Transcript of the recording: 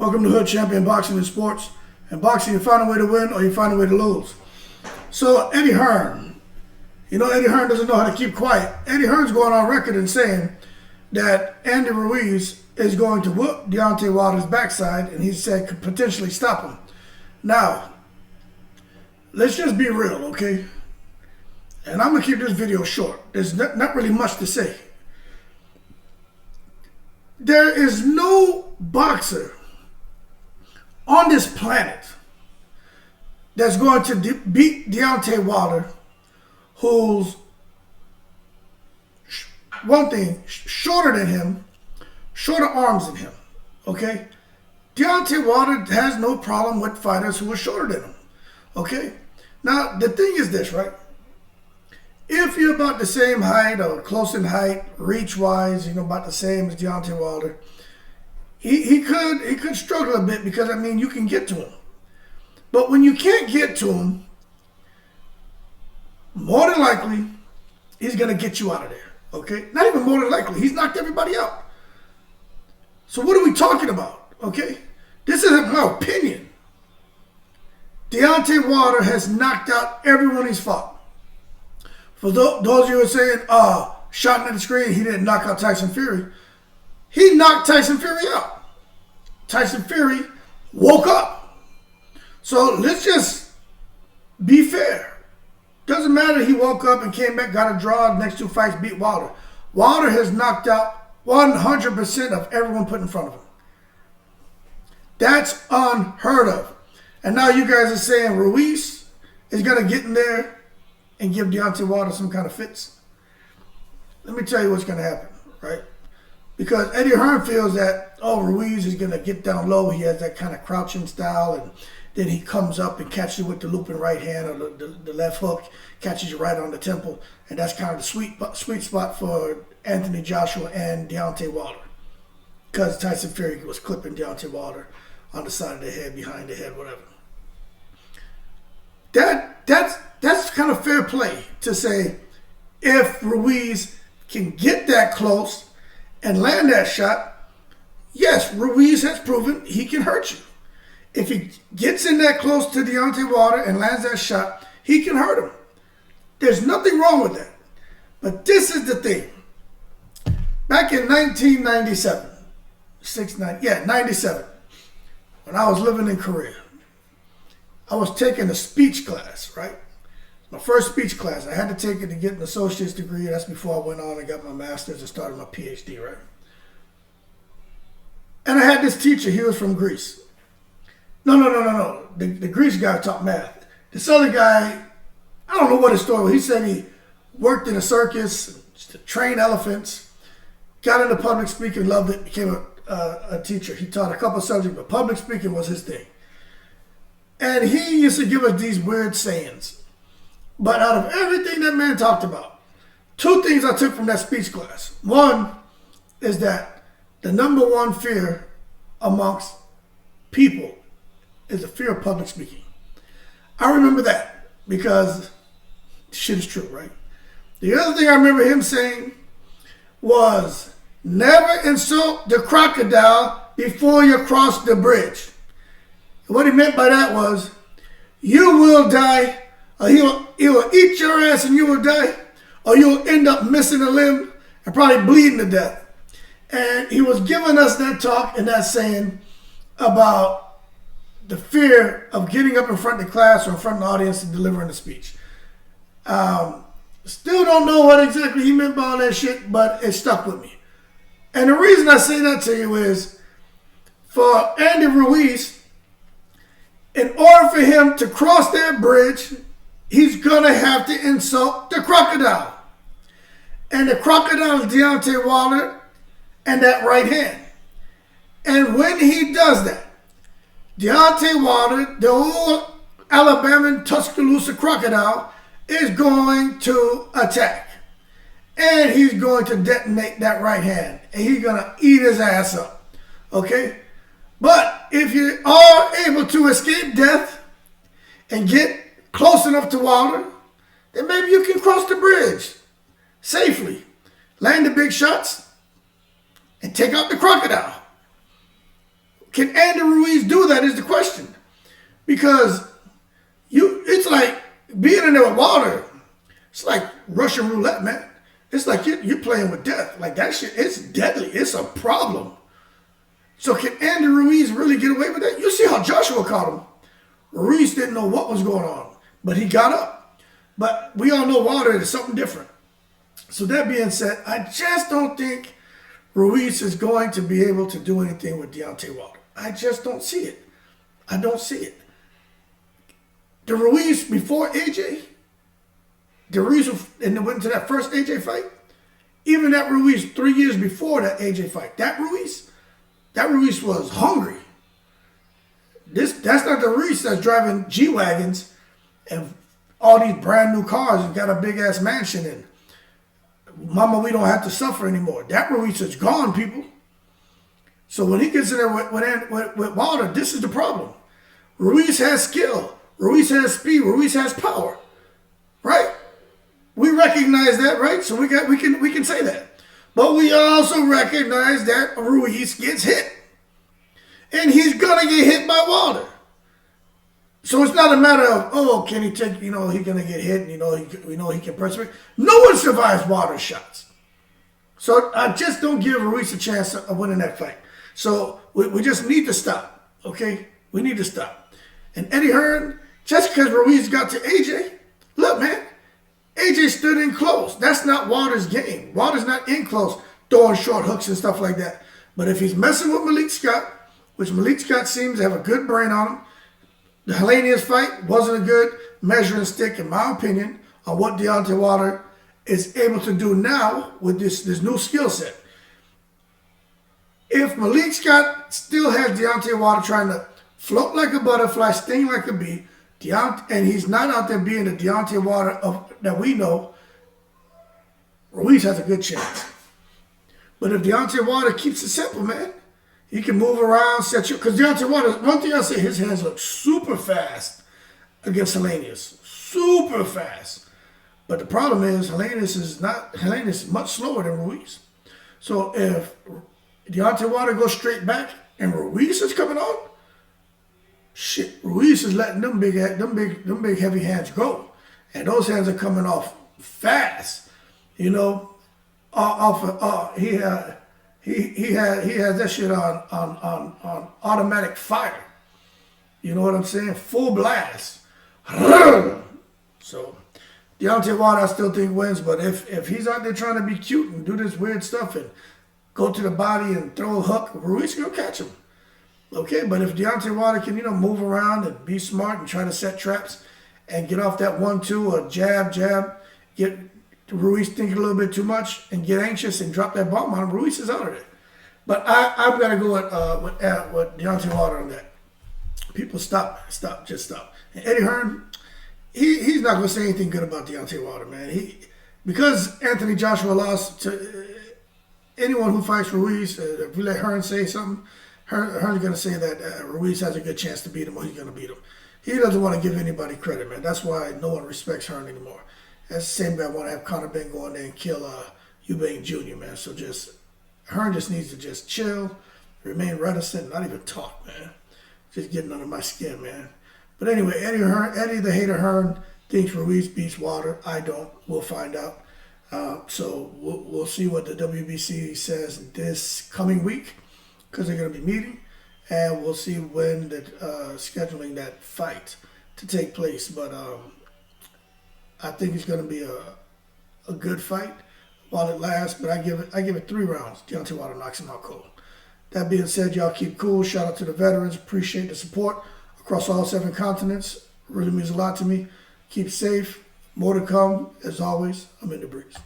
Welcome to Hood Champion Boxing and Sports. In boxing, you find a way to win or you find a way to lose. So Eddie Hearn, Eddie Hearn doesn't know how to keep quiet. Eddie Hearn's going on record and saying that Andy Ruiz is going to whoop Deontay Wilder's backside, and he said could potentially stop him. Now, let's just be real, okay? And I'm going to keep this video short. There's not really much to say. There is no boxer on this planet that's going to beat Deontay Wilder, who's one thing, shorter than him, shorter arms than him, okay? Deontay Wilder has no problem with fighters who are shorter than him, okay? Now, the thing is this, right? If you're about the same height or close in height, reach-wise, about the same as Deontay Wilder, he could struggle a bit because, you can get to him. But when you can't get to him, more than likely, he's going to get you out of there, okay? Not even more than likely. He's knocked everybody out. So what are we talking about, okay? This isn't my opinion. Deontay Wilder has knocked out everyone he's fought. For those of you who are saying, shouting at the screen, he didn't knock out Tyson Fury. He knocked Tyson Fury out. Tyson Fury woke up. So let's just be fair. Doesn't matter, he woke up and came back, got a draw, next two fights, beat Wilder. Wilder has knocked out 100% of everyone put in front of him. That's unheard of. And now you guys are saying Ruiz is going to get in there and give Deontay Wilder some kind of fits. Let me tell you what's going to happen, right? Because Eddie Hearn feels that, Ruiz is going to get down low. He has that kind of crouching style, and then he comes up and catches you with the looping right hand or the left hook, catches you right on the temple, and that's kind of the sweet spot for Anthony Joshua and Deontay Wilder. Because Tyson Fury was clipping Deontay Wilder on the side of the head, behind the head, whatever. That's kind of fair play to say if Ruiz can get that close and land that shot, yes, Ruiz has proven he can hurt you. If he gets in that close to Deontay Wilder and lands that shot, he can hurt him. There's nothing wrong with that. But this is the thing. Back in 1997, 97, when I was living in Korea, I was taking a speech class, right? My first speech class. I had to take it to get an associate's degree. That's before I went on and got my master's and started my PhD, right? And I had this teacher. He was from Greece. No. The Greece guy taught math. This other guy, I don't know what his story was. He said he worked in a circus, trained elephants, got into public speaking, loved it, became a teacher. He taught a couple of subjects, but public speaking was his thing. And he used to give us these weird sayings. But out of everything that man talked about, two things I took from that speech class. One is that the number one fear amongst people is the fear of public speaking. I remember that because shit is true, right? The other thing I remember him saying was, never insult the crocodile before you cross the bridge. And what he meant by that was, you will die, or he will eat your ass and you will die, or you'll end up missing a limb and probably bleeding to death. And he was giving us that talk and that saying about the fear of getting up in front of the class or in front of the audience and delivering a speech. Still don't know what exactly he meant by all that shit, but it stuck with me. And the reason I say that to you is, for Andy Ruiz, in order for him to cross that bridge, he's going to have to insult the crocodile. And the crocodile is Deontay Wilder and that right hand. And when he does that, Deontay Wilder, the old Alabama Tuscaloosa crocodile, is going to attack. And he's going to detonate that right hand. And he's going to eat his ass up. Okay? But if you are able to escape death and get close enough to Wilder, then maybe you can cross the bridge safely, land the big shots, and take out the crocodile. Can Andy Ruiz do that is the question. Because it's like being in there with Wilder. It's like Russian roulette, man. It's like you're playing with death. Like that shit, it's deadly. It's a problem. So can Andy Ruiz really get away with that? You see how Joshua caught him. Ruiz didn't know what was going on, but he got up. But we all know Wilder is something different. So that being said, I just don't think Ruiz is going to be able to do anything with Deontay Wilder. I just don't see it. I don't see it. The Ruiz before AJ, the Ruiz and went to that first AJ fight, even that Ruiz 3 years before that AJ fight, that Ruiz was hungry. That's not the Ruiz that's driving G-Wagons and all these brand new cars and got a big ass mansion in. Mama, we don't have to suffer anymore. That Ruiz is gone, people. So when he gets in there with Wilder, this is the problem. Ruiz has skill. Ruiz has speed. Ruiz has power. Right? We recognize that, right? So we can say that. But we also recognize that Ruiz gets hit. And he's gonna get hit by Wilder. So it's not a matter of, can he take, he's gonna get hit and he can persevere. No one survives Wilder's shots. So I just don't give Ruiz a chance of winning that fight. So we just need to stop. Okay? We need to stop. And Eddie Hearn, just because Ruiz got to AJ, look, man, AJ stood in close. That's not Wilder's game. Wilder's not in close, throwing short hooks and stuff like that. But if he's messing with Malik Scott, which Malik Scott seems to have a good brain on him, the Helenius fight wasn't a good measuring stick, in my opinion, on what Deontay Wilder is able to do now with this new skill set. If Malik Scott still has Deontay Wilder trying to float like a butterfly, sting like a bee, and he's not out there being the Deontay Wilder that we know, Ruiz has a good chance. But if Deontay Wilder keeps it simple, man, he can move around, set you. Because Deontay Wilder, one thing I'll say, his hands look super fast against Helenius. Super fast. But the problem is, Helenius is much slower than Ruiz. So if Deontay Wilder goes straight back and Ruiz is coming on, shit, Ruiz is letting them big heavy hands go. And those hands are coming off fast. He has that shit on automatic fire. You know what I'm saying? Full blast. So Deontay Wilder I still think wins, but if he's out there trying to be cute and do this weird stuff and go to the body and throw a hook, Ruiz gonna catch him. Okay, but if Deontay Wilder can, move around and be smart and try to set traps and get off that 1-2 or jab, get Ruiz thinking a little bit too much and get anxious and drop that bomb on him, Ruiz is out of it. But I'm going to go with Deontay Wilder on that. People stop. And Eddie Hearn, he's not going to say anything good about Deontay Wilder, man. Because Anthony Joshua lost to anyone who fights Ruiz, if we let Hearn say something, Hearn's going to say that Ruiz has a good chance to beat him or he's going to beat him. He doesn't want to give anybody credit, man. That's why no one respects Hearn anymore. That's the same guy want to have Conor Benn go in there and kill Eubank Jr., man. So Hearn just needs to just chill, remain reticent, not even talk, man. Just getting under my skin, man. But anyway, Eddie the Hater Hearn thinks Ruiz beats Wilder. I don't. We'll find out. So we'll see what the WBC says this coming week because they're going to be meeting. And we'll see when scheduling that fight to take place. But I think it's going to be a good fight while it lasts, but I give it 3 rounds. Deontay Wilder knocks him out cold. That being said, y'all keep cool. Shout out to the veterans. Appreciate the support across all 7 continents. Really means a lot to me. Keep safe. More to come. As always, I'm in the breeze.